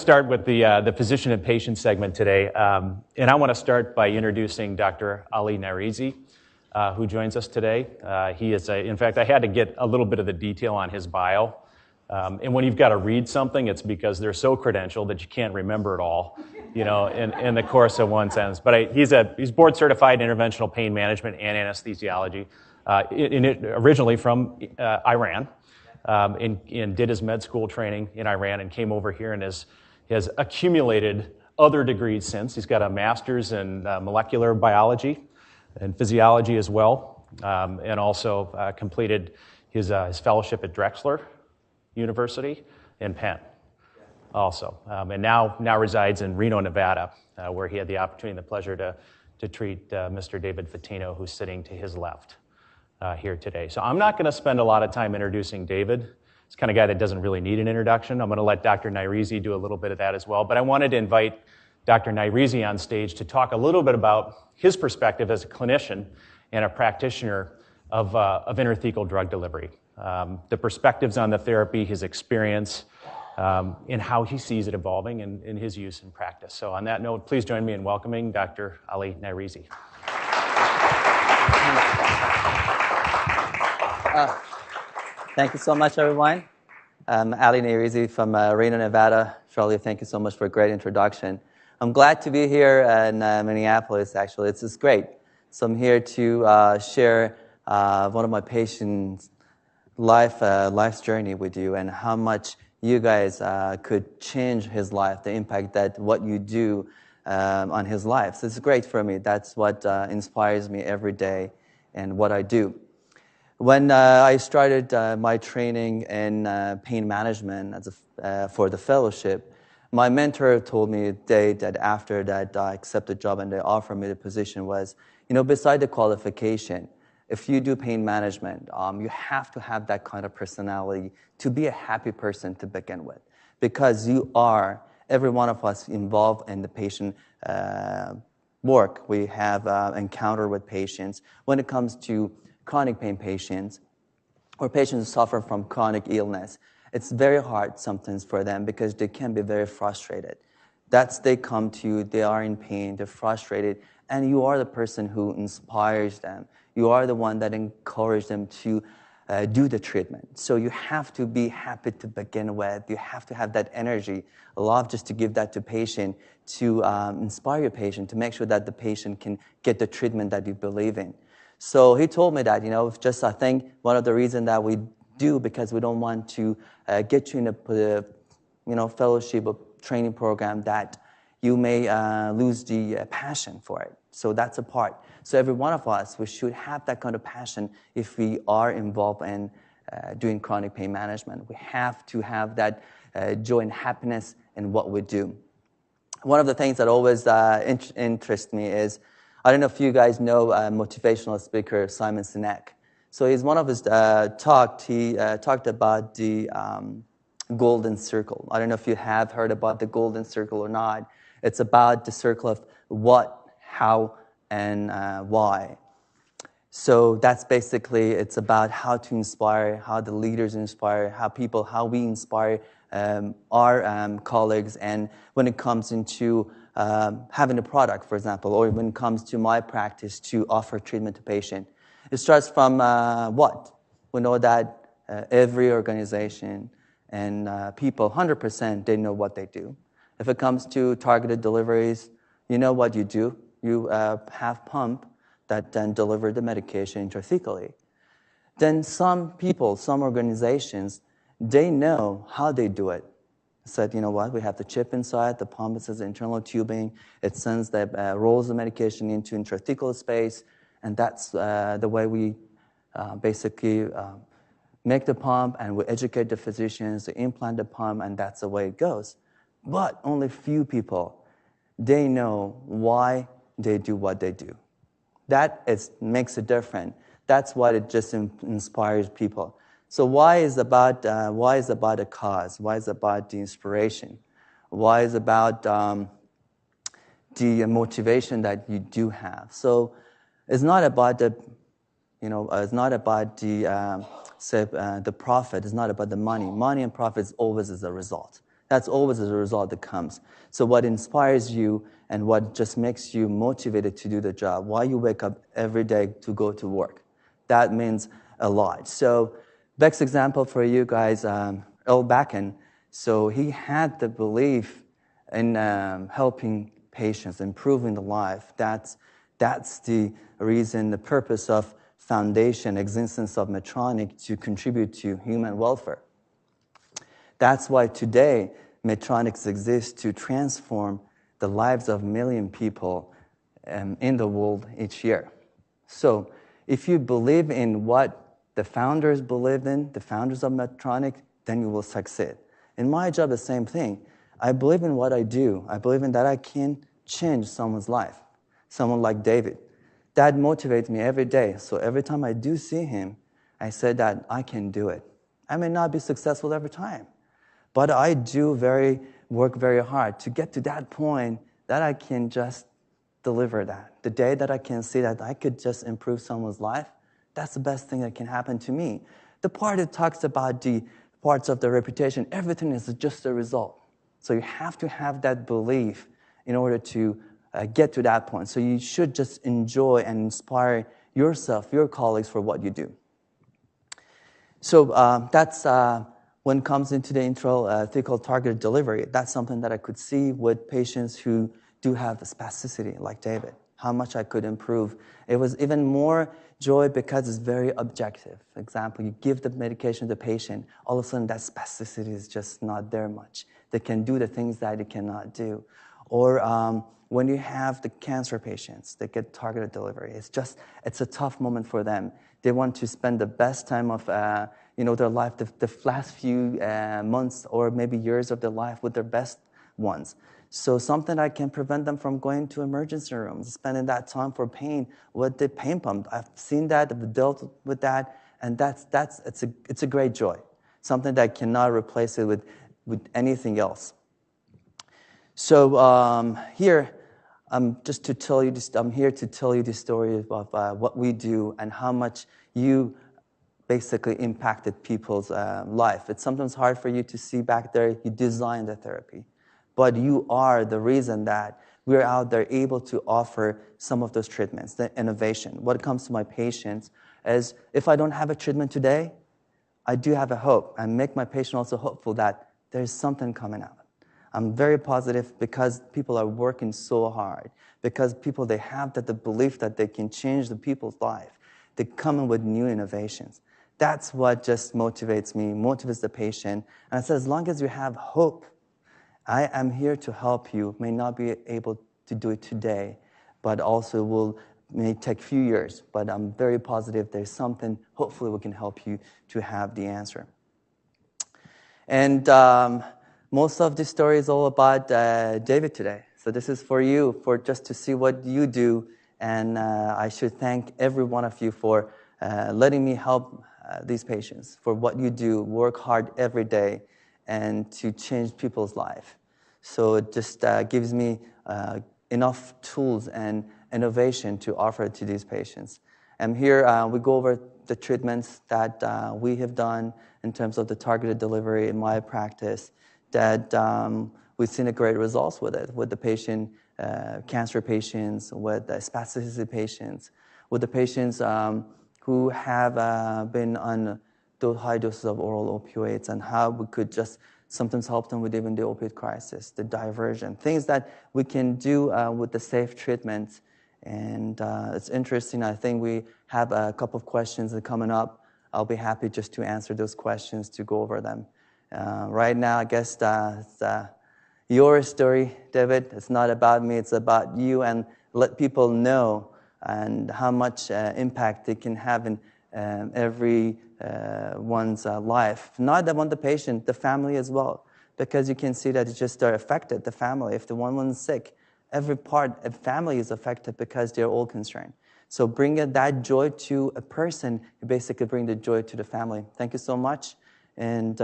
Start with the physician and patient segment today, and I want to start by introducing Dr. Ali Nairizi, who joins us today. He is, in fact, I had to get a little bit of the detail on his bio, and when you've got to read something, it's because they're so credentialed that you can't remember it all, in the course of one sentence. But he's board certified in interventional pain management and anesthesiology, originally from Iran, and did his med school training in Iran and came over here and has accumulated other degrees since. He's got a master's in molecular biology and physiology as well, and also completed his fellowship at Drexel University in Penn also, and now resides in Reno, Nevada, where he had the opportunity and the pleasure to treat Mr. David Fatino, who's sitting to his left here today. So I'm not going to spend a lot of time introducing David. He's the kind of guy that doesn't really need an introduction. I'm going to let Dr. Nairizi do a little bit of that as well. But I wanted to invite Dr. Nairizi on stage to talk a little bit about his perspective as a clinician and a practitioner of intrathecal drug delivery, the perspectives on the therapy, his experience, and how he sees it evolving in his use in practice. So on that note, please join me in welcoming Dr. Ali Nairizi. Thank you so much, everyone. I'm Ali Nairizi from Reno, Nevada. Charlie, thank you so much for a great introduction. I'm glad to be here in Minneapolis, actually. It's just great. So I'm here to share one of my patients' life's journey with you and how much you guys could change his life, the impact that what you do on his life. So it's great for me. That's what inspires me every day and what I do. When I started my training in pain management for the fellowship, my mentor told me a day that after that I accepted the job and they offered me the position was, beside the qualification, if you do pain management, you have to have that kind of personality to be a happy person to begin with. Because you are, every one of us involved in the patient work. We have encounter with patients when it comes to chronic pain patients or patients who suffer from chronic illness. It's very hard sometimes for them because they can be very frustrated. They come to you, they are in pain, they're frustrated, and you are the person who inspires them. You are the one that encourages them to do the treatment. So you have to be happy to begin with. You have to have that energy, love just to give that to patient, to inspire your patient, to make sure that the patient can get the treatment that you believe in. So he told me that, I think one of the reasons that we do, because we don't want to get you in a, fellowship or training program that you may lose the passion for it. So that's a part. So every one of us, we should have that kind of passion if we are involved in doing chronic pain management. We have to have that joy and happiness in what we do. One of the things that always interests me is, I don't know if you guys know motivational speaker Simon Sinek. So he's one of his talks. He talked about the golden circle. I don't know if you have heard about the golden circle or not. It's about the circle of what, how, and why. So that's basically, it's about how to inspire, how the leaders inspire, how we inspire our colleagues, and when it comes into having a product, for example, or when it comes to my practice to offer treatment to patient. It starts from what? We know that every organization and people, 100%, they know what they do. If it comes to targeted deliveries, you know what you do. You have pump that then deliver the medication intrathecally. Then some people, some organizations, they know how they do it. Said, we have the chip inside, the pump is internal tubing, it sends rolls the medication into intrathecal space, and that's the way we basically make the pump, and we educate the physicians to implant the pump, and that's the way it goes. But only few people, they know why they do what they do. That makes it different. That's what it just inspires people. So why is about a cause? Why is about the inspiration? Why is about the motivation that you do have? So it's not about the profit. It's not about the money. Money and profit is always as a result. That's always the result that comes. So what inspires you and what just makes you motivated to do the job, why you wake up every day to go to work, that means a lot. So best example for you guys, Earl Bakken. So he had the belief in helping patients, improving the life. That's the reason, the purpose of foundation, existence of Medtronic, to contribute to human welfare. That's why today Medtronic exists to transform the lives of 1 million people in the world each year. So if you believe in what the founders believed in, the founders of Medtronic, then you will succeed. In my job, the same thing. I believe in what I do. I believe in that I can change someone's life, someone like David. That motivates me every day. So every time I do see him, I say that I can do it. I may not be successful every time, but I do work very hard to get to that point that I can just deliver that. The day that I can see that I could just improve someone's life, that's the best thing that can happen to me. The part that talks about the parts of the reputation, everything is just a result. So you have to have that belief in order to get to that point. So you should just enjoy and inspire yourself, your colleagues, for what you do. So that's when it comes into the intro, thing called targeted delivery. That's something that I could see with patients who do have spasticity, like David, how much I could improve. It was even more joy because it's very objective. For example, you give the medication to the patient, all of a sudden that spasticity is just not there much. They can do the things that they cannot do. Or when you have the cancer patients, they get targeted delivery. It's a tough moment for them. They want to spend the best time of their life, the last few months or maybe years of their life with their best ones. So something that can prevent them from going to emergency rooms, spending that time for pain with the pain pump. I've seen that, I've dealt with that, and it's a great joy. Something that cannot replace it with anything else. So here, I'm here to tell you the story of what we do and how much you basically impacted people's life. It's sometimes hard for you to see back there. You designed the therapy, but you are the reason that we're out there able to offer some of those treatments, the innovation. What comes to my patients is, if I don't have a treatment today, I do have a hope. I make my patient also hopeful that there's something coming out. I'm very positive because people are working so hard, because they have the belief that they can change the people's life. They come in with new innovations. That's what just motivates me, motivates the patient. And I said, as long as you have hope, I am here to help you. May not be able to do it today, but also may take a few years. But I'm very positive there's something, hopefully we can help you to have the answer. And most of the story is all about David today. So this is for you, for just to see what you do. And I should thank every one of you for letting me help these patients, for what you do, work hard every day, and to change people's life. So it just gives me enough tools and innovation to offer to these patients. And here we go over the treatments that we have done in terms of the targeted delivery in my practice, that we've seen a great results with it, with the patient, cancer patients, with the spasticity patients, with the patients who have been on those high doses of oral opioids, and how we could just sometimes help them with even the opioid crisis, the diversion, things that we can do with the safe treatments. And it's interesting. I think we have a couple of questions that are coming up. I'll be happy just to answer those questions, to go over them. Right now, I guess it's your story, David. It's not about me. It's about you, and let people know and how much impact they can have in every one's life. Not the one, the patient, the family as well, because you can see that it just are affected, the family. If the one's sick, every part of family is affected because they're all concerned. So bring that joy to a person, you basically bring the joy to the family. Thank you so much. And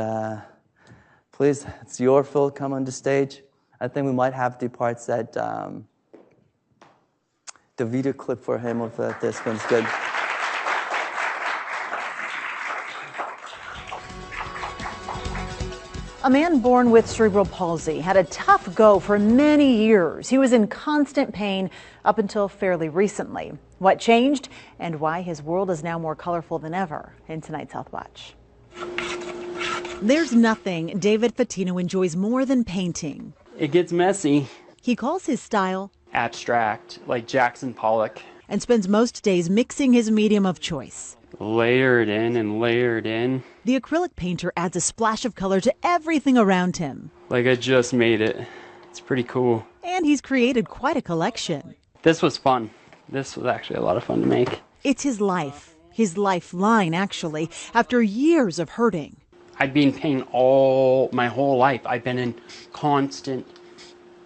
please, it's your field, come on the stage. I think we might have the parts that the video clip for him of this one's good. A man born with cerebral palsy had a tough go for many years. He was in constant pain up until fairly recently. What changed and why his world is now more colorful than ever in tonight's Health Watch. There's nothing David Fatino enjoys more than painting. It gets messy. He calls his style Abstract, like Jackson Pollock. And spends most days mixing his medium of choice. Layer it in and layer it in. The acrylic painter adds a splash of color to everything around him. Like I just made it. It's pretty cool. And he's created quite a collection. This was fun. This was actually a lot of fun to make. It's his lifeline actually, after years of hurting. I've been in pain my whole life. I've been in constant,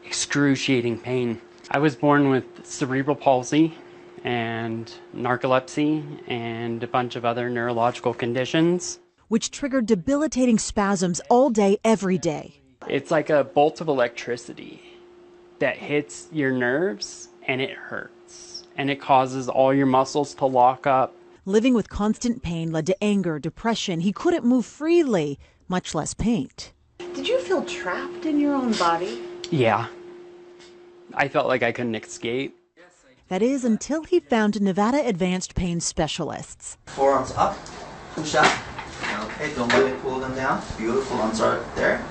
excruciating pain. I was born with cerebral palsy and narcolepsy and a bunch of other neurological conditions. Which triggered debilitating spasms all day, every day. It's like a bolt of electricity that hits your nerves and it hurts. And it causes all your muscles to lock up. Living with constant pain led to anger, depression. He couldn't move freely, much less paint. Did you feel trapped in your own body? Yeah. I felt like I couldn't escape. That is, until he found Nevada Advanced Pain Specialists. Forearms up, push up. Okay, don't let me pull them down. Beautiful, arms are there.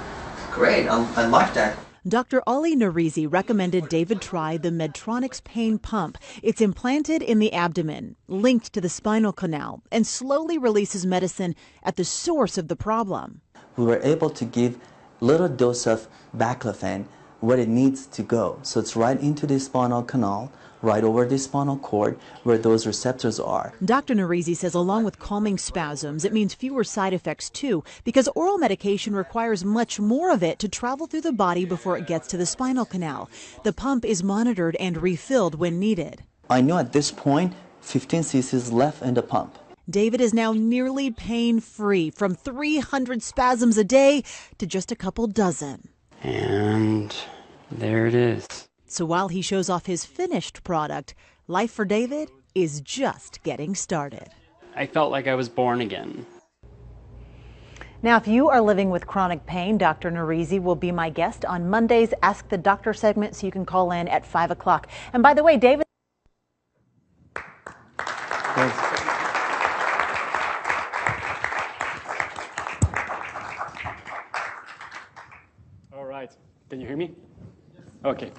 Great, I like that. Dr. Ali Narizi recommended David try the Medtronic's pain pump. It's implanted in the abdomen, linked to the spinal canal, and slowly releases medicine at the source of the problem. We were able to give little dose of baclofen where it needs to go. So it's right into the spinal canal, right over the spinal cord where those receptors are. Dr. Narizi says along with calming spasms, it means fewer side effects too, because oral medication requires much more of it to travel through the body before it gets to the spinal canal. The pump is monitored and refilled when needed. I know at this point 15 cc's left in the pump. David is now nearly pain-free, from 300 spasms a day to just a couple dozen. And there it is. So while he shows off his finished product, life for David is just getting started. I felt like I was born again. Now, if you are living with chronic pain, Dr. Narizi will be my guest on Monday's Ask the Doctor segment, so you can call in at 5 o'clock. And by the way, David... Thanks. All right. Can you hear me? Yes. Okay.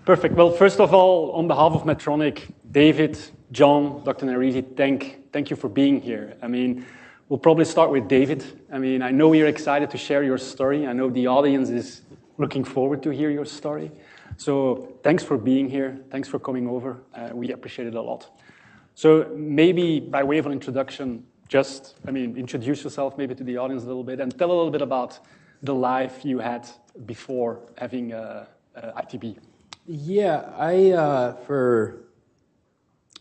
Perfect. Well, first of all, on behalf of Medtronic, David, John, Dr. Narizi, thank you for being here. I mean, we'll probably start with David. I mean, I know you're excited to share your story. I know the audience is looking forward to hear your story. So thanks for being here. Thanks for coming over. We appreciate it a lot. So maybe by way of an introduction, introduce yourself maybe to the audience a little bit and tell a little bit about the life you had before having ITB. Yeah, for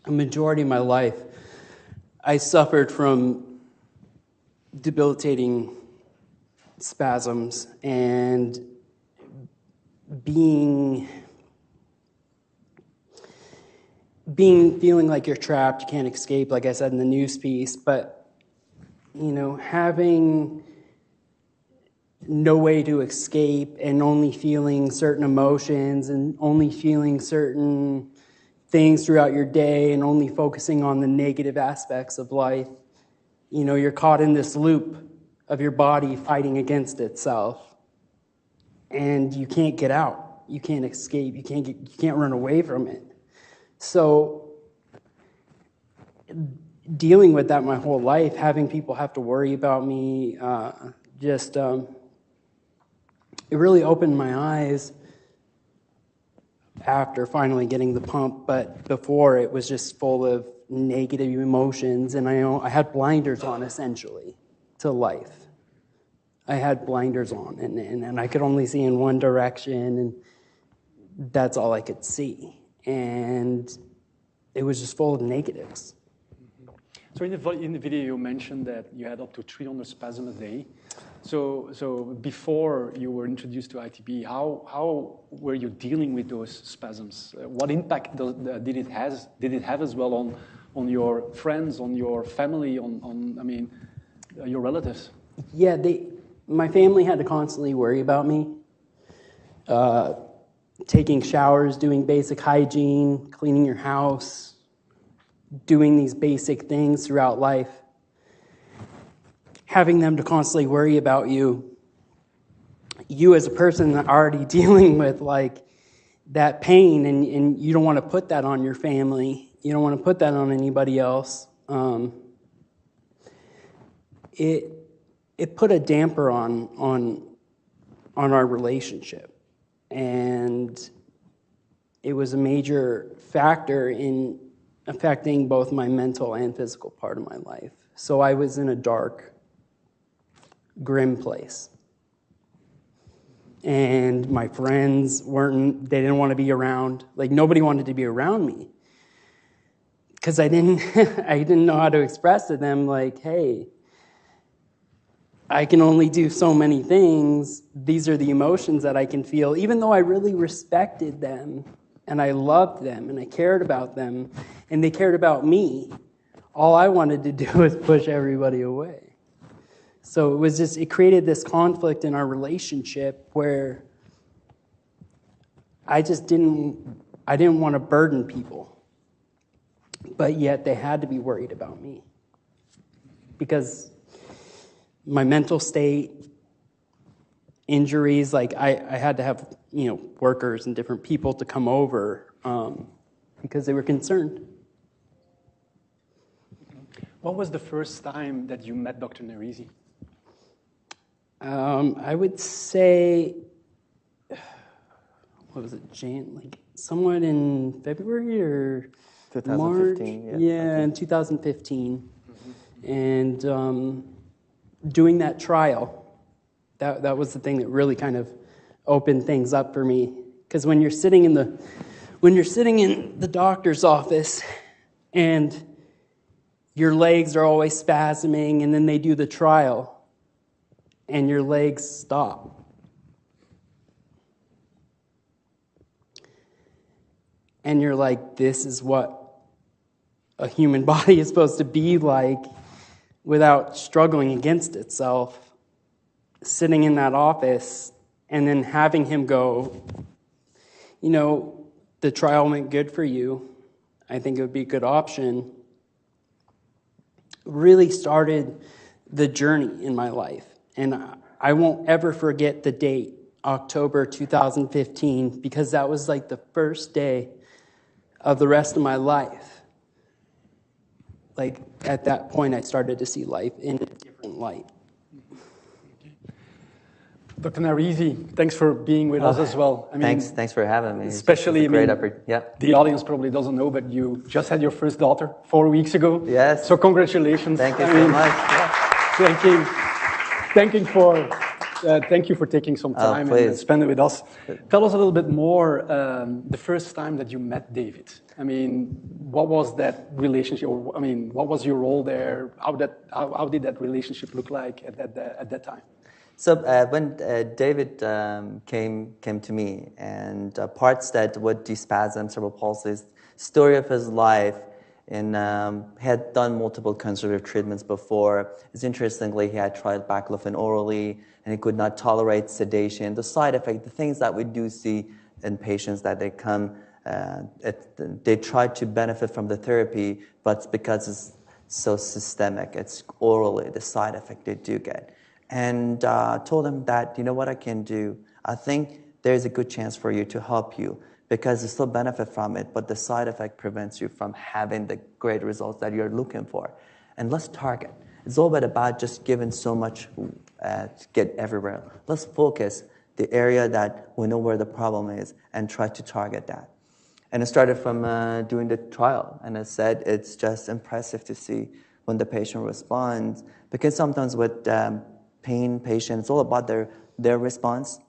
a majority of my life, I suffered from debilitating spasms and feeling like you're trapped, you can't escape, like I said in the news piece, but, having no way to escape and only feeling certain emotions and only feeling certain things throughout your day and only focusing on the negative aspects of life. You're caught in this loop of your body fighting against itself. And you can't get out. You can't escape. You can't run away from it. So dealing with that my whole life, having people have to worry about me, it really opened my eyes after finally getting the pump, but before it was just full of negative emotions, and I had blinders on essentially to life. I had blinders on, and I could only see in one direction, and that's all I could see. And it was just full of negatives. So in the video you mentioned that you had up to 300 spasms a day. So before you were introduced to ITB, how were you dealing with those spasms? What impact did it have as well on your friends, on your family, on your relatives? Yeah, My family had to constantly worry about me. Taking showers, doing basic hygiene, cleaning your house, doing these basic things throughout life. Having them to constantly worry about you as a person already dealing with like that pain, and you don't want to put that on your family. You don't want to put that on anybody else. It put a damper on our relationship. And it was a major factor in affecting both my mental and physical part of my life. So I was in a dark, grim place. And my friends they didn't want to be around. Like, nobody wanted to be around me. Because I didn't know how to express to them, like, hey, I can only do so many things. These are the emotions that I can feel. Even though I really respected them, and I loved them, and I cared about them, and they cared about me, all I wanted to do was push everybody away. So it created this conflict in our relationship where I didn't want to burden people, but yet they had to be worried about me. Because my mental state, injuries, like I had to have, workers and different people to come over because they were concerned. What was the first time that you met Dr. Nerisi? I would say, what was it, somewhat in February or 2015, March? Yeah, in 2015. Mm-hmm. And doing that trial, that was the thing that really kind of opened things up for me. Because when you're sitting in the doctor's office and your legs are always spasming, and then they do the trial and your legs stop. And you're like, this is what a human body is supposed to be like without struggling against itself. Sitting in that office and then having him go, the trial went good for you. I think it would be a good option. Really started the journey in my life. And I won't ever forget the date, October 2015, because that was like the first day of the rest of my life. Like, at that point, I started to see life in a different light. Dr. Nerisi, thanks for being with us as well. Thanks for having me. Especially, the audience probably doesn't know, but you just had your first daughter 4 weeks ago. Yes. So congratulations. Thank you so much. Yeah. Thank you for taking some time and spend it with us. Tell us a little bit more, the first time that you met David. What was that relationship? What was your role there? How did that relationship look like at that time? So when David came to me, and parts that would despasm, cerebral palsy, story of his life, and had done multiple conservative treatments before. It's interestingly, he had tried baclofen orally, and he could not tolerate sedation. The side effect, the things that we do see in patients that they come, they try to benefit from the therapy, but because it's so systemic, it's orally, the side effect they do get. And told him that, what I can do? I think there's a good chance for you to help you because you still benefit from it, but the side effect prevents you from having the great results that you're looking for. And let's target. It's all about just giving so much to get everywhere. Let's focus the area that we know where the problem is and try to target that. And it started from doing the trial. And I said it's just impressive to see when the patient responds, because sometimes with pain patients, it's all about their response.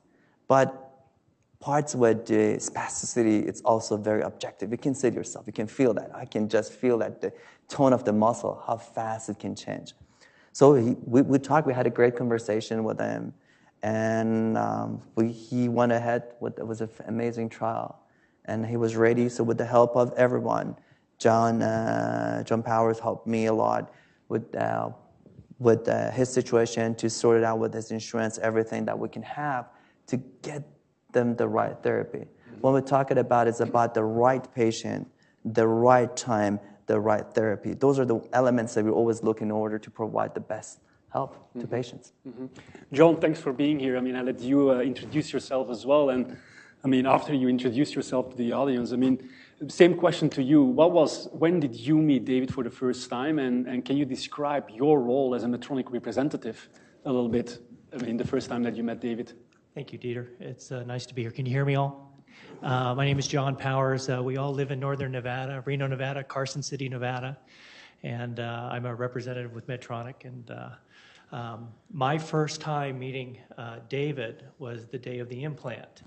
But parts with the spasticity, it's also very objective. You can see it yourself. You can feel that. I can just feel that the tone of the muscle, how fast it can change. So we talked. We had a great conversation with him, and he went ahead. It was an amazing trial, and he was ready. So with the help of everyone, John Powers helped me a lot with with his situation, to sort it out with his insurance, everything that we can have to get them the right therapy. When we're talking about, it's about the right patient, the right time, the right therapy. Those are the elements that we always look in order to provide the best help to patients. John, thanks for being here. I mean, I'll let you introduce yourself as well. And I mean, after you introduce yourself to the audience, I mean, same question to you. When did you meet David for the first time? And can you describe your role as a Medtronic representative a little bit? I mean, the first time that you met David. Thank you, Dieter. It's nice to be here. Can you hear me all? My name is John Powers. We all live in northern Nevada, Reno, Nevada, Carson City, Nevada. And I'm a representative with Medtronic. And my first time meeting David was the day of the implant.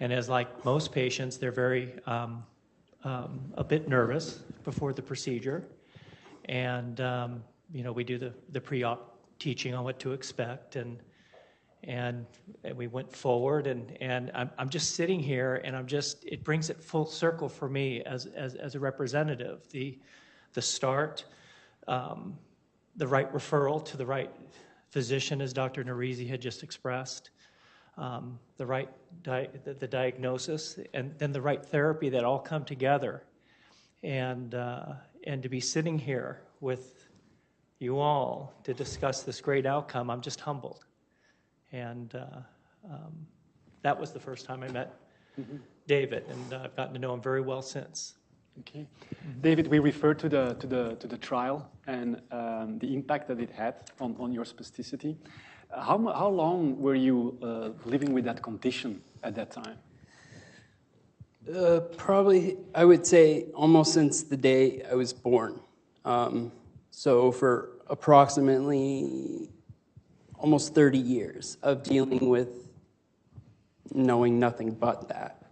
And as like most patients, they're very a bit nervous before the procedure. And, you know, we do the pre-op teaching on what to expect. And we went forward, and I'm just sitting here, and it brings it full circle for me as a representative. The start, the right referral to the right physician, as Dr. Narizi had just expressed, the right the diagnosis, and then the right therapy that all come together, and to be sitting here with you all to discuss this great outcome, I'm just humbled. And that was the first time I met David, and I've gotten to know him very well since. Okay, David, we referred to the trial and the impact that it had on your spasticity. How long were you living with that condition at that time? Probably, I would say, almost since the day I was born. So for approximately almost 30 years of dealing with knowing nothing but that.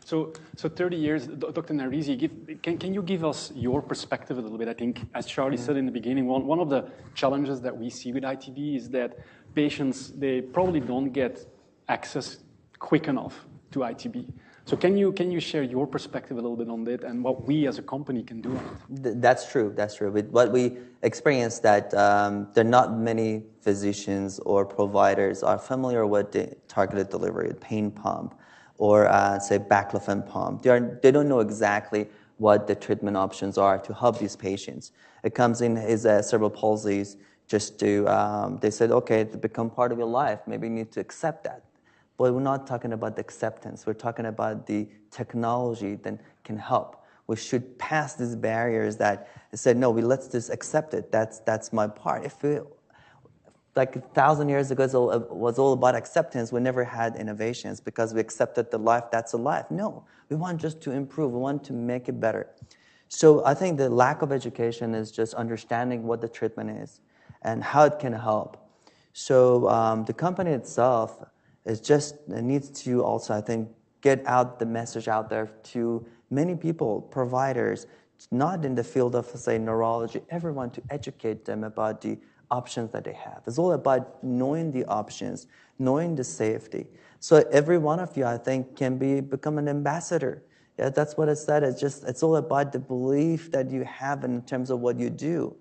So 30 years, Dr. Narizi, can you give us your perspective a little bit? I think, as Charlie said in the beginning, one of the challenges that we see with ITB is that patients, they probably don't get access quick enough to ITB. So can you share your perspective a little bit on that and what we as a company can do on it? That's true. With what we experienced, that there are not many physicians or providers are familiar with the targeted delivery, pain pump, or say baclofen pump. They don't know exactly what the treatment options are to help these patients. It comes in as cerebral palsies. Just to they said, okay, to become part of your life, maybe you need to accept that. But we're not talking about the acceptance. We're talking about the technology that can help. We should pass these barriers that said, no, let's just accept it. That's my part. If we, like 1,000 years ago, it was all about acceptance. We never had innovations because we accepted the life that's a life. No, we want just to improve. We want to make it better. So I think the lack of education is just understanding what the treatment is and how it can help. So the company itself needs to also, I think, get out the message out there to many people, providers, not in the field of, say, neurology, everyone, to educate them about the options that they have. It's all about knowing the options, knowing the safety. So every one of you, I think, can become an ambassador. Yeah, that's what it said. It's all about the belief that you have in terms of what you do.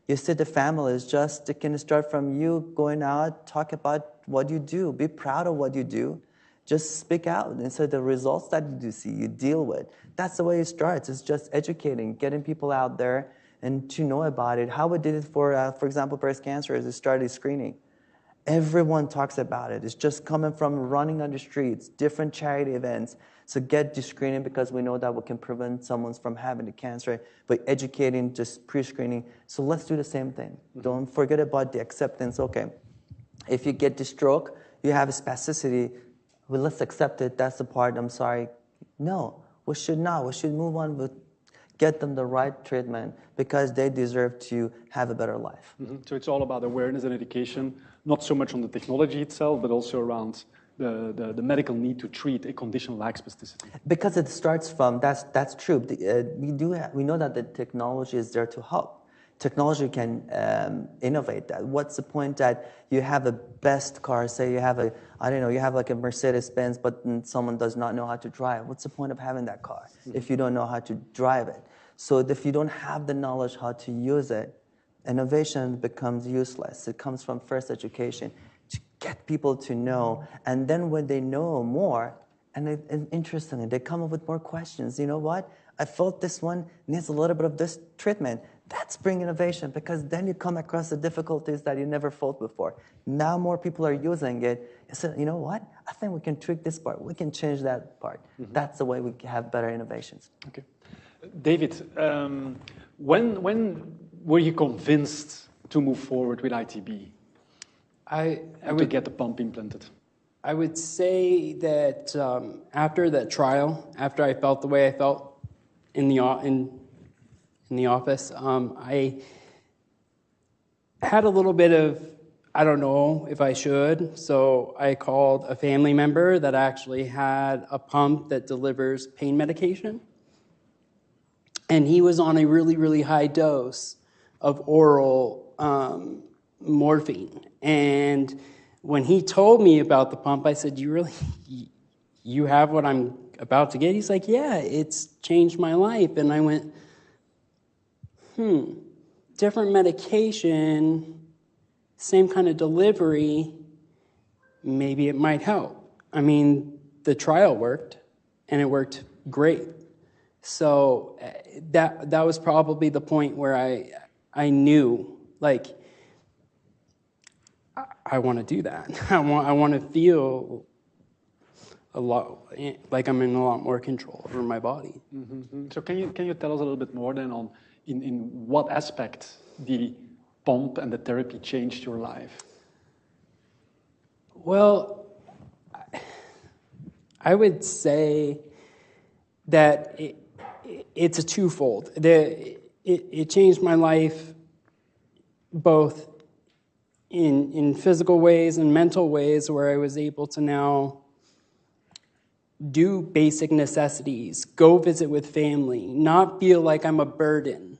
You see, the family is just, it can start from you going out, talk about what you do, be proud of what you do. Just speak out and say the results that you do see, you deal with. That's the way it starts. It's just educating, getting people out there and to know about it. How we did it for example, breast cancer is it started screening. Everyone talks about it. It's just coming from running on the streets, different charity events. So get the screening because we know that we can prevent someone from having the cancer by educating, just pre-screening. So let's do the same thing. Don't forget about the acceptance. Okay, if you get the stroke, you have a spasticity. Well, let's accept it. That's the part. I'm sorry. No, we should not. We should move on with get them the right treatment because they deserve to have a better life. So it's all about awareness and education, not so much on the technology itself, but also around the medical need to treat a condition like spasticity. Because it starts from, that's true. We know that the technology is there to help. Technology can innovate that. What's the point that you have a best car, say you have you have like a Mercedes-Benz, but someone does not know how to drive. What's the point of having that car if you don't know how to drive it? So if you don't have the knowledge how to use it, innovation becomes useless. It comes from first education to get people to know. And then when they know more, and interestingly, they come up with more questions. You know what? I felt this one needs a little bit of this treatment. That's bring innovation, because then you come across the difficulties that you never felt before. Now more people are using it. You said, you know what? I think we can tweak this part. We can change that part. Mm-hmm. That's the way we have better innovations. Okay. David, when were you convinced to move forward with ITB? I to get the pump implanted? I would say that after that trial, after I felt the way I felt in the office, I had a little bit of, I don't know if I should, so I called a family member that actually had a pump that delivers pain medication. And he was on a really, really high dose of oral morphine. And when he told me about the pump, I said, you have what I'm about to get? He's like, yeah, it's changed my life. And I went, different medication, same kind of delivery, maybe it might help. I mean, the trial worked, and it worked great. So that was probably the point where I knew, like, I want to do that. I want to feel a lot like I'm in a lot more control over my body. Mm-hmm. So can you tell us a little bit more then on in what aspect the pump and the therapy changed your life? Well, I would say that it's a twofold. It changed my life both in physical ways and mental ways, where I was able to now do basic necessities, go visit with family, not feel like I'm a burden.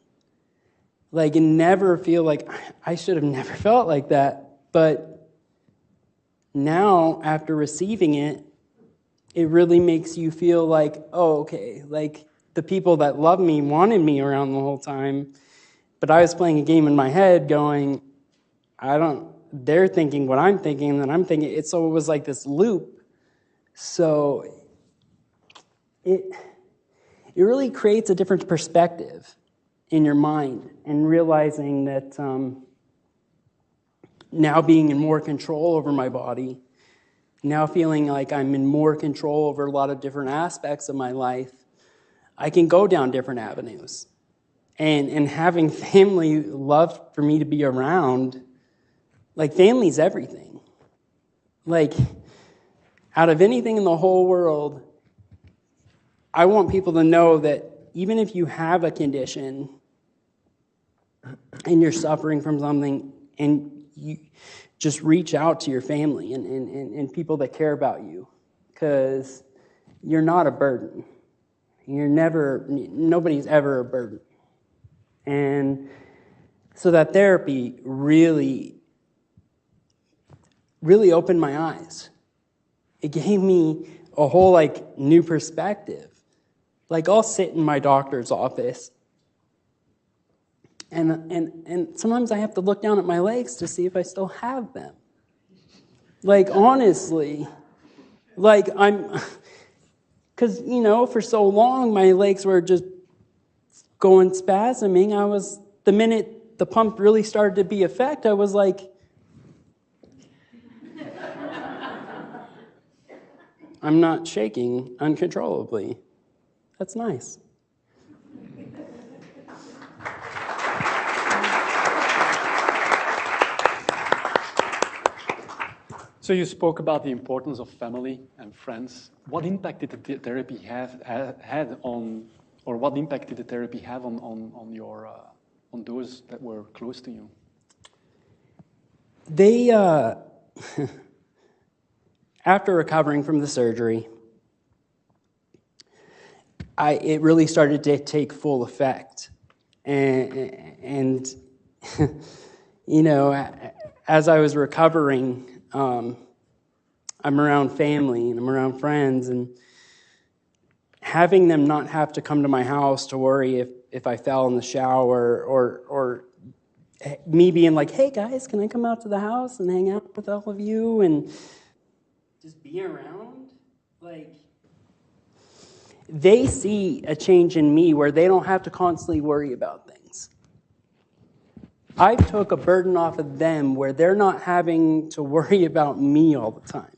Like, never feel like I should have never felt like that. But now, after receiving it, it really makes you feel like, oh, okay, like the people that love me wanted me around the whole time, but I was playing a game in my head going, they're thinking what I'm thinking, and then I'm thinking, so it was like this loop. So it really creates a different perspective in your mind, and realizing that now being in more control over my body, now feeling like I'm in more control over a lot of different aspects of my life, I can go down different avenues. And having family love for me to be around, like, family's everything. Like, out of anything in the whole world, I want people to know that even if you have a condition and you're suffering from something, and you just reach out to your family and people that care about you, because you're not a burden. Nobody's ever a burden. And so that therapy really opened my eyes. It gave me a whole, like, new perspective. Like, I'll sit in my doctor's office, and sometimes I have to look down at my legs to see if I still have them. Like, honestly, like, because, for so long, my legs were just going spasming. The minute the pump really started to be effect, I was like, I'm not shaking uncontrollably. That's nice. So you spoke about the importance of family and friends. What impact did the therapy have on those that were close to you? They, after recovering from the surgery, it really started to take full effect. And as I was recovering, I'm around family and I'm around friends, and having them not have to come to my house to worry if I fell in the shower or me being like, hey guys, can I come out to the house and hang out with all of you and just be around? Like, they see a change in me where they don't have to constantly worry about things. I took a burden off of them where they're not having to worry about me all the time.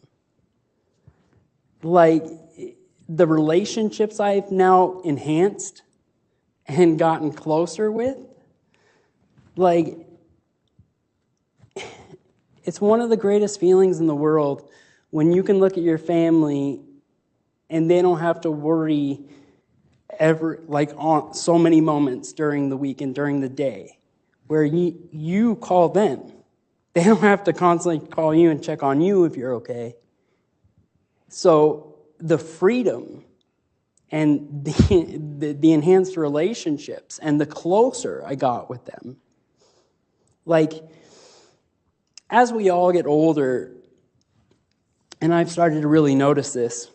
Like, the relationships I've now enhanced and gotten closer with, like, it's one of the greatest feelings in the world when you can look at your family and they don't have to worry ever, like, on so many moments during the week and during the day where you call them. They don't have to constantly call you and check on you if you're okay. So the freedom and the enhanced relationships and the closer I got with them, like, as we all get older, and I've started to really notice this,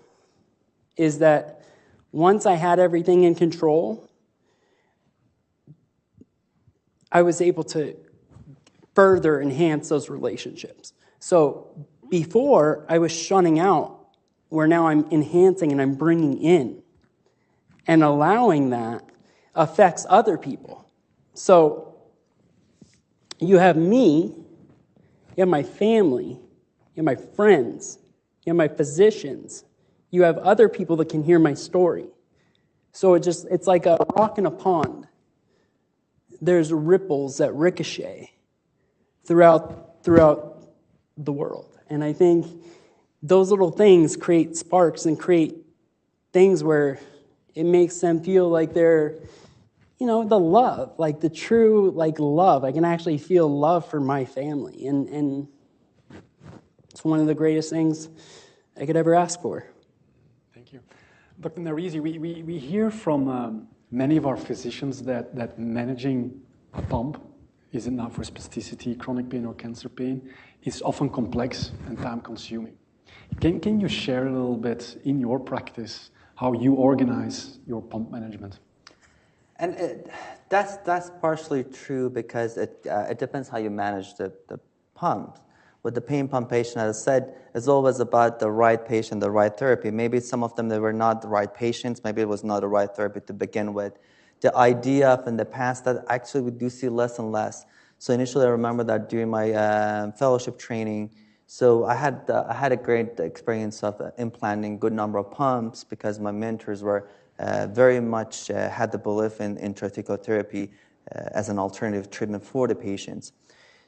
is that once I had everything in control, I was able to further enhance those relationships. So before, I was shunning out, where now I'm enhancing and I'm bringing in. And allowing that affects other people. So you have me, you have my family, you have my friends, you have my physicians, you have other people that can hear my story. So it's like a rock in a pond. There's ripples that ricochet throughout the world. And I think those little things create sparks and create things where it makes them feel like they're, the love, like the true, like, love. I can actually feel love for my family. And it's one of the greatest things I could ever ask for. Thank you. Dr. Narisi, we hear from many of our physicians that managing a pump, is it now for spasticity, chronic pain, or cancer pain, is often complex and time-consuming. Can you share a little bit in your practice how you organize your pump management? And that's partially true because it depends how you manage the pumps. With the pain pump patient, as I said, it's always about the right patient, the right therapy. Maybe some of them, they were not the right patients. Maybe it was not the right therapy to begin with. The idea of in the past that actually we do see less and less. So initially, I remember that during my fellowship training, so I had a great experience of implanting good number of pumps because my mentors were very much had the belief in intrathecal therapy as an alternative treatment for the patients.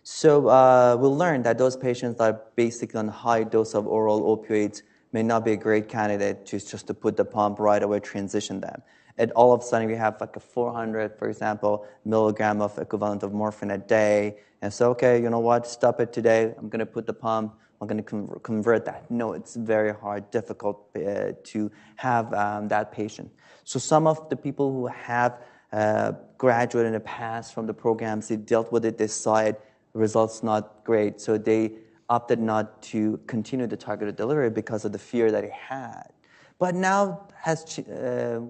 So we learned that those patients that are basically on high dose of oral opioids may not be a great candidate to put the pump right away, transition them. And all of a sudden, we have like a 400, for example, milligram of equivalent of morphine a day. And so, okay, you know what? Stop it today. I'm going to put the pump. I'm going to convert that. No, it's very hard, difficult to have that patient. So some of the people who have graduated in the past from the programs, they dealt with it, they saw it, results not great. So they opted not to continue the targeted delivery because of the fear that they had. But now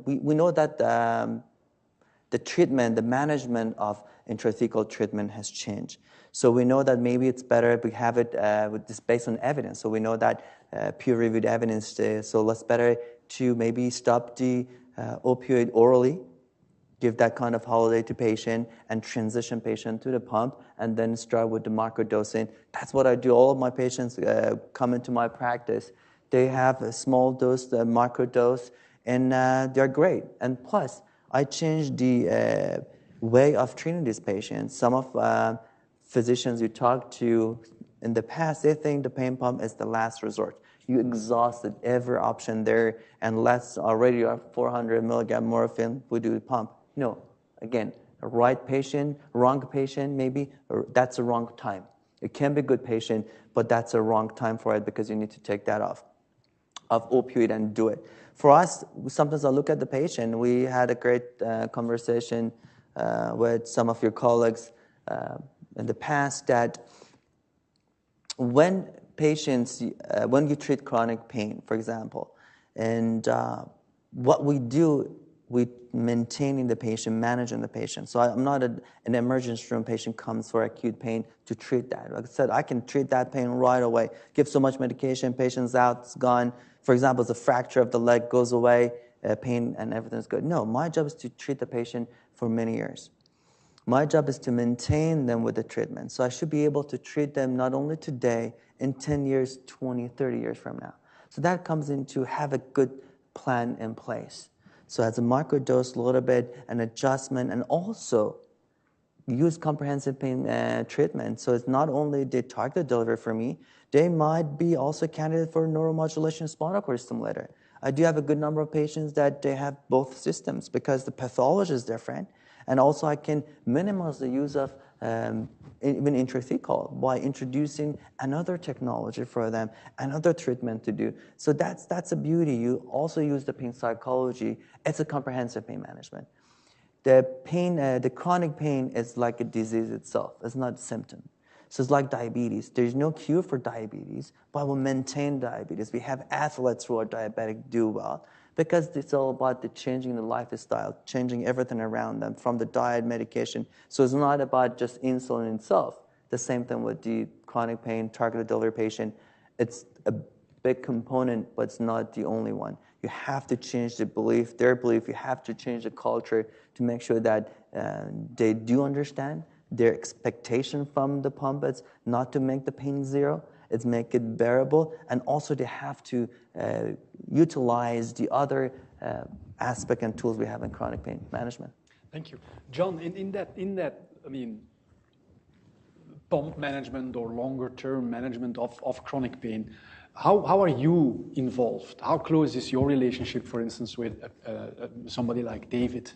we know that the treatment, the management of intrathecal treatment has changed. So we know that maybe it's better if we have it with this based on evidence. So we know that peer-reviewed evidence, so it's better to maybe stop the opioid orally, give that kind of holiday to patient, and transition patient to the pump, and then start with the microdosing. That's what I do. All of my patients come into my practice. They have a small dose, the microdose, and they're great. And plus, I changed the way of treating these patients. Some of physicians you talk to in the past, they think the pain pump is the last resort. You exhausted every option there, and let's already have 400 milligram morphine, we do the pump. No, again, a right patient, wrong patient, maybe, or that's the wrong time. It can be a good patient, but that's a wrong time for it because you need to take that off of opioid and do it. For us, sometimes I look at the patient. We had a great conversation with some of your colleagues in the past that when patients, when you treat chronic pain, for example, and what we do we maintaining the patient, managing the patient. So I'm not an emergency room patient comes for acute pain to treat that. Like I said, I can treat that pain right away. Give so much medication, patient's out, it's gone. For example, it's a fracture of the leg, goes away, pain and everything's good. No, my job is to treat the patient for many years. My job is to maintain them with the treatment. So I should be able to treat them not only today, in 10 years, 20, 30 years from now. So that comes into have a good plan in place. So as a microdose, a little bit, an adjustment, and also use comprehensive pain treatment. So it's not only the targeted delivery for me, they might be also candidate for neuromodulation spinal cord stimulator. I do have a good number of patients that they have both systems because the pathology is different. And also I can minimize the use of even intrathecal by introducing another technology for them, another treatment to do. So that's a beauty. You also use the pain psychology. It's a comprehensive pain management. The pain, the chronic pain is like a disease itself. It's not a symptom. So it's like diabetes. There's no cure for diabetes, but we'll maintain diabetes. We have athletes who are diabetic do well because it's all about the changing the lifestyle, changing everything around them from the diet, medication. So it's not about just insulin itself. The same thing with the chronic pain, targeted delivery patient. It's a big component, but it's not the only one. You have to change the belief, their belief. You have to change the culture to make sure that they do understand their expectation from the pump. It's not to make the pain zero. It's make it bearable. And also they have to utilize the other aspect and tools we have in chronic pain management. Thank you. John, in that, I mean, pump management or longer term management of chronic pain, how are you involved? How close is your relationship, for instance, with somebody like David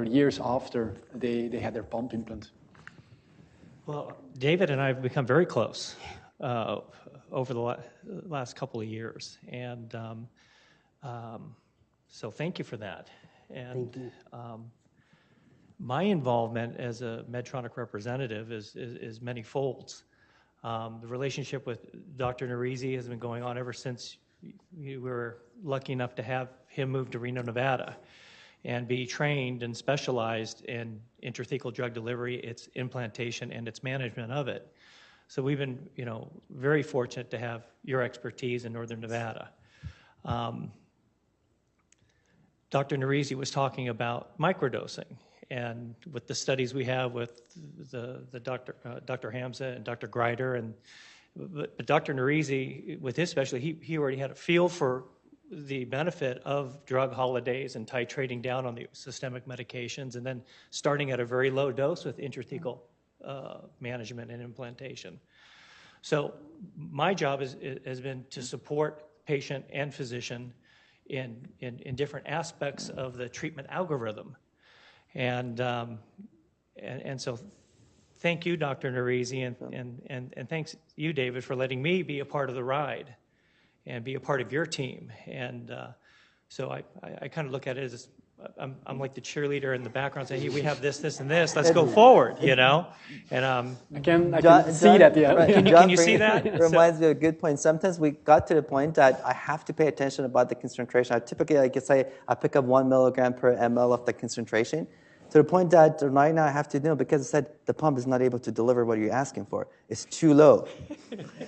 years after they had their pump implant? Well, David and I have become very close over the last couple of years, and so thank you for that. And Thank you. My involvement as a Medtronic representative is many folds. The relationship with Dr. Narizi has been going on ever since we were lucky enough to have him move to Reno, Nevada, and be trained and specialized in intrathecal drug delivery, its implantation, and its management of it. So we've been, very fortunate to have your expertise in Northern Nevada. Dr. Narizi was talking about microdosing, and with the studies we have with the Dr. Hamza and Dr. Greider, but Dr. Narizi, with his specialty, he already had a feel for the benefit of drug holidays and titrating down on the systemic medications and then starting at a very low dose with intrathecal management and implantation. So my job has been to support patient and physician in different aspects of the treatment algorithm. And so thank you, Dr. Narizi, and thanks you, David, for letting me be a part of the ride and be a part of your team. And so I kind of look at it as I'm like the cheerleader in the background saying, hey, we have this, and this, let's go forward, And I can see that, yeah. Right. Can you see that? Reminds me of a good point. Sometimes we got to the point that I have to pay attention about the concentration. I typically, like I say, I pick up 1 milligram per ml of the concentration. To the point that right now I have to know because it said the pump is not able to deliver what you're asking for. It's too low.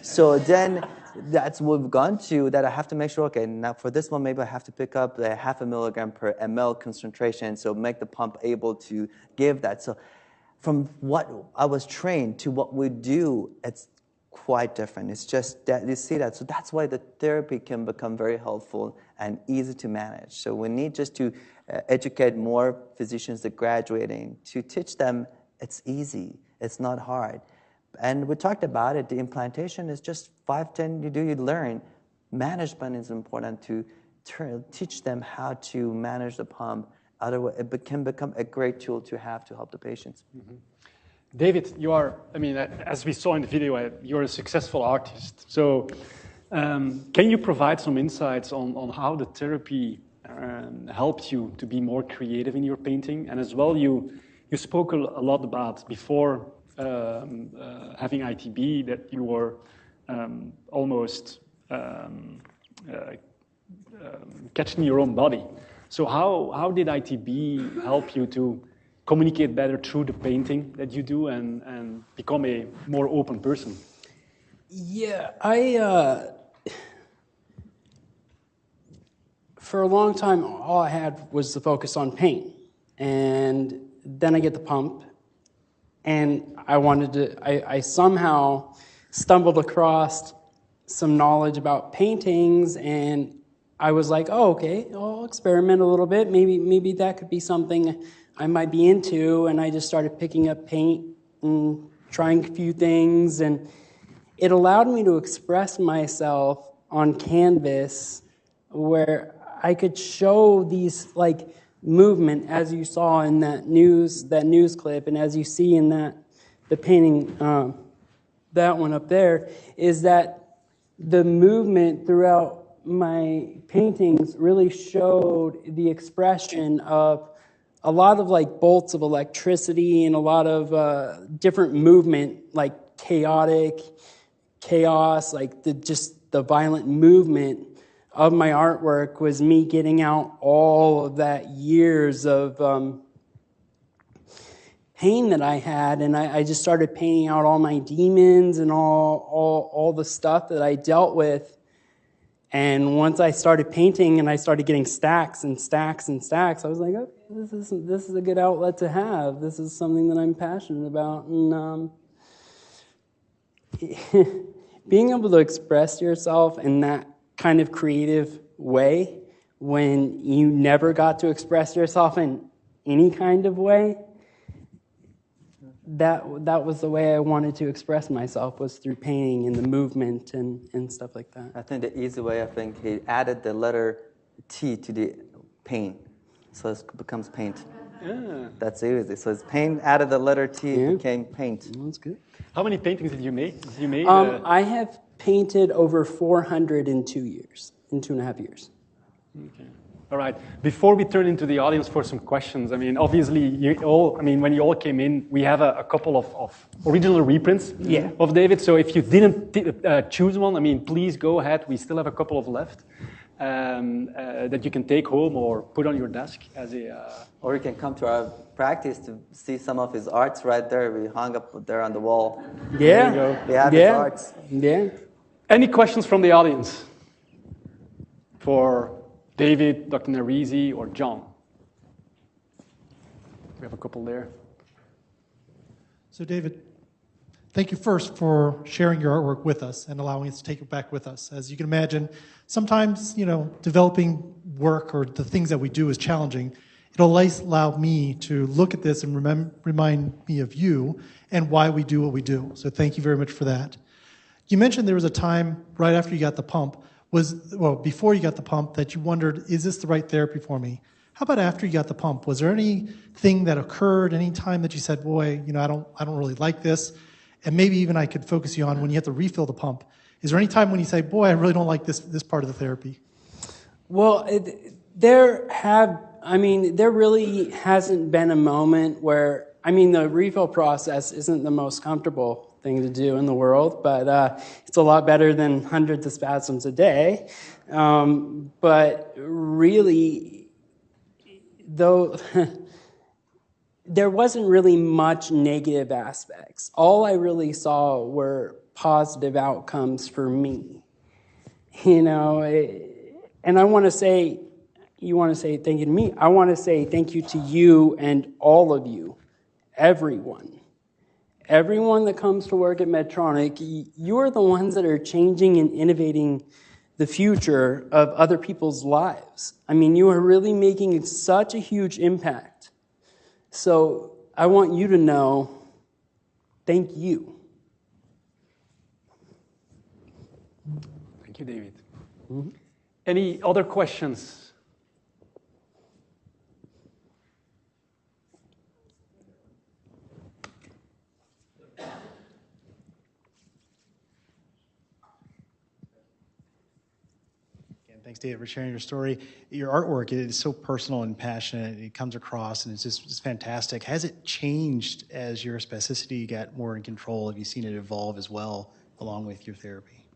So then that's what we've gone to, that I have to make sure, okay, now for this one, maybe I have to pick up the 0.5 milligram per ml concentration, so make the pump able to give that. So from what I was trained to what we do, it's quite different. It's just that you see that. So that's why the therapy can become very helpful and easy to manage. So we need just to educate more physicians that are graduating to teach them it's easy, it's not hard. And we talked about it, the implantation is just 5-10, you learn. Management is important to teach them how to manage the pump. Otherwise, it can become a great tool to have to help the patients. Mm-hmm. David, you are, as we saw in the video, you're a successful artist. So can you provide some insights on how the therapy helped you to be more creative in your painting? And as well, you spoke a lot about, before having ITB, that you were almost catching your own body. So how did ITB help you to communicate better through the painting that you do and become a more open person? Yeah, for a long time, all I had was the focus on paint. And then I get the pump, and I somehow stumbled across some knowledge about paintings, and I was like, oh, okay, I'll experiment a little bit. Maybe that could be something I might be into. And I just started picking up paint and trying a few things, and it allowed me to express myself on canvas where I could show these like movement, as you saw in that news clip, and as you see in the painting, that one up there, is that the movement throughout my paintings really showed the expression of a lot of like bolts of electricity and a lot of different movement, like chaos, like the violent movement of my artwork was me getting out all of that years of pain that I had, and I just started painting out all my demons and all the stuff that I dealt with. And once I started painting and I started getting stacks and stacks and stacks, I was like, okay, this is a good outlet to have. This is something that I'm passionate about. And being able to express yourself in that kind of creative way when you never got to express yourself in any kind of way, that was the way I wanted to express myself, was through painting and the movement and stuff like that. I think the easy way, he added the letter T to the paint, so it becomes paint. Yeah. That's easy. So it's paint, added the letter T, it became paint. That's good. How many paintings did you make? I have painted over 400 in 2 years, in 2.5 years. Okay. All right. Before we turn into the audience for some questions, I mean, obviously, when you all came in, we have a couple of original reprints of David. So if you didn't choose one, I mean, please go ahead. We still have a couple of left that you can take home or put on your desk as a. Or you can come to our practice to see some of his arts right there. We hung up there on the wall. Yeah. There you go. We have his arts. Yeah. Any questions from the audience for David, Dr. Narizi, or John? We have a couple there. So David, thank you first for sharing your artwork with us and allowing us to take it back with us. As you can imagine, sometimes, developing work or the things that we do is challenging. It'll allow me to look at this and remind me of you and why we do what we do. So thank you very much for that. You mentioned there was a time right after you got the pump, before you got the pump, that you wondered, is this the right therapy for me? How about after you got the pump? Was there anything that occurred, any time that you said, boy, I don't really like this, and maybe even I could focus you on when you have to refill the pump? Is there any time when you say, boy, I really don't like this part of the therapy? Well, there really hasn't been a moment where, the refill process isn't the most comfortable thing to do in the world, but it's a lot better than hundreds of spasms a day. But really, though, there wasn't really much negative aspects. All I really saw were positive outcomes for me. And I want to say, you want to say thank you to me, I want to say thank you to you and all of you, everyone. Everyone that comes to work at Medtronic, you're the ones that are changing and innovating the future of other people's lives. You are really making such a huge impact. So I want you to know, thank you. Thank you, David. Mm-hmm. Any other questions? Thanks, David, for sharing your story. Your artwork is so personal and passionate. It comes across, and it's fantastic. Has it changed as your spasticity got more in control? Have you seen it evolve as well, along with your therapy?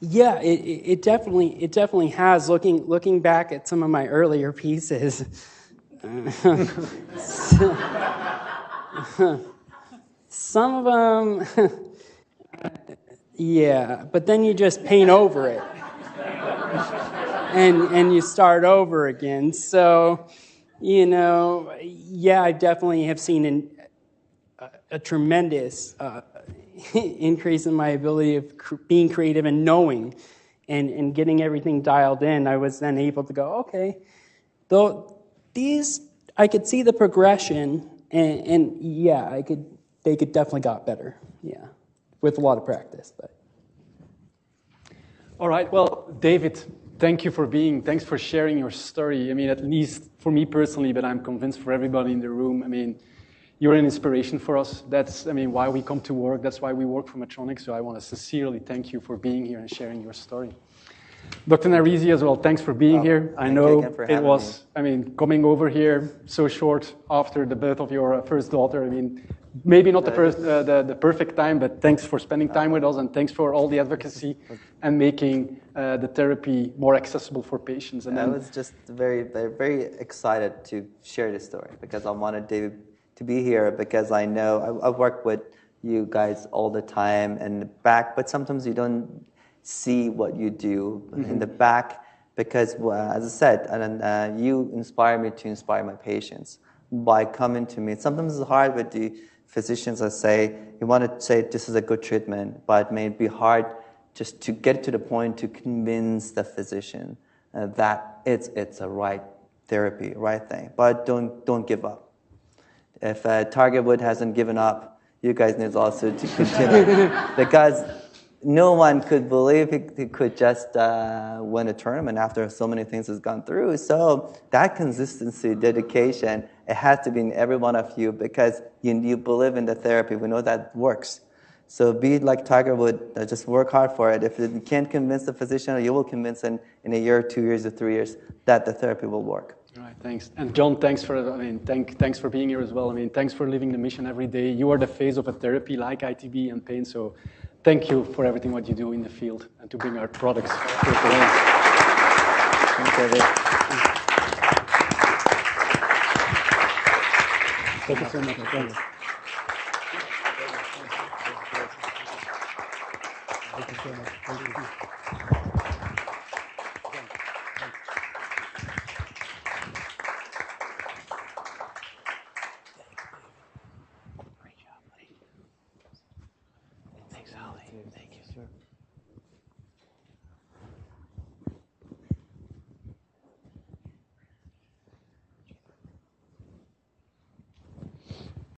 Yeah, it definitely has. Looking back at some of my earlier pieces, some of them, yeah. But then you just paint over it, and you start over again. So, yeah, I definitely have seen a tremendous increase in my ability of being creative and knowing and getting everything dialed in. I was then able to go, okay, though these, I could see the progression, and yeah, they could definitely got better, yeah, with a lot of practice. But All right, well, David, thanks for sharing your story. I mean, at least for me personally, but I'm convinced for everybody in the room, I mean, you're an inspiration for us. That's, why we come to work. That's why we work for Medtronic. So I want to sincerely thank you for being here and sharing your story. Dr. Narisi as well, thanks for being here. I know it was, coming over here so short after the birth of your first daughter. Maybe not the perfect time, but thanks for spending time with us, and thanks for all the advocacy and making the therapy more accessible for patients. And I was just very, very, very excited to share this story because I wanted David to be here, because I know I work with you guys all the time in the back, but sometimes you don't see what you do in the back, because as I said, and you inspire me to inspire my patients by coming to me. Sometimes it's hard with the physicians. I say, you want to say this is a good treatment, but it may be hard just to get to the point to convince the physician that it's a right therapy, right thing. But don't give up. If Target Wood hasn't given up, you guys need also to continue, because no one could believe he could just win a tournament after so many things has gone through. So that consistency, dedication, it has to be in every one of you, because you believe in the therapy. We know that works. So be like Tiger Wood, just work hard for it. If you can't convince the physician, you will convince in a year, 2 years, or 3 years that the therapy will work. All right, thanks. And John, thanks for thanks for being here as well. Thanks for living the mission every day. You are the face of a therapy like ITB and pain, so thank you for everything what you do in the field and to bring our products to the world. Thanks, David. Thank you so much. Thanks. Thank you so much. Thank you. Great job, buddy. Thanks, Holly. Thank you, sir.